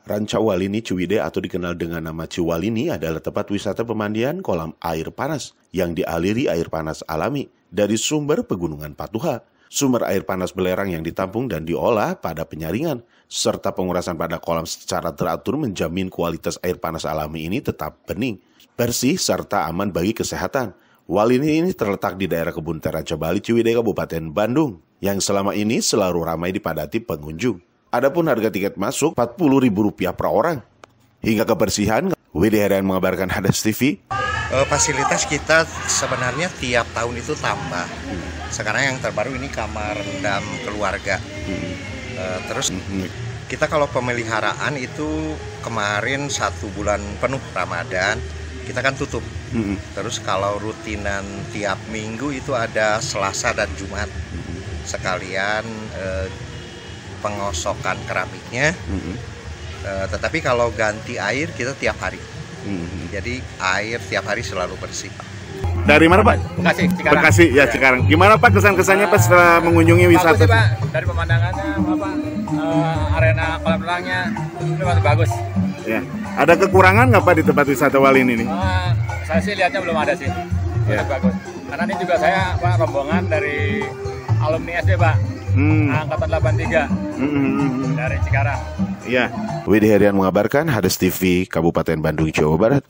Rancawalini Ciwidey atau dikenal dengan nama Ciwalini adalah tempat wisata pemandian kolam air panas yang dialiri air panas alami dari sumber pegunungan Patuha. Sumber air panas belerang yang ditampung dan diolah pada penyaringan, serta pengurasan pada kolam secara teratur menjamin kualitas air panas alami ini tetap bening, bersih, serta aman bagi kesehatan. Walini ini terletak di daerah Kebun Teh Rancabali, Ciwidey, Kabupaten Bandung, yang selama ini selalu ramai dipadati pengunjung. Adapun harga tiket masuk Rp40.000 per orang. Hingga kebersihan, Widhi Herian mengabarkan Hadas TV. Fasilitas kita sebenarnya tiap tahun itu tambah. Sekarang yang terbaru ini kamar rendam keluarga. Terus kita kalau pemeliharaan itu kemarin 1 bulan penuh Ramadan kita kan tutup. Terus kalau rutinan tiap minggu itu ada Selasa dan Jumat. Sekalian pengosokan keramiknya, tetapi kalau ganti air kita tiap hari. Jadi air tiap hari selalu bersih, Pak. Dari mana, Pak? Bekasi, Cikarang. Bekasi, ya, Cikarang. Gimana, Pak, kesan-kesannya Pak setelah mengunjungi wisata? Bagus sih, Pak. Dari pemandangannya, arena kolam renangnya itu masih bagus. Ya. Ada kekurangan nggak, Pak, di tempat wisata Walini ini? Saya sih lihatnya belum ada sih. Ya. Bagus. Karena ini juga saya, Pak, rombongan dari alumni SD, Pak. Angkatan 83 dari Cikarang. Iya. Widhi Herian mengabarkan Hadas TV, Kabupaten Bandung, Jawa Barat.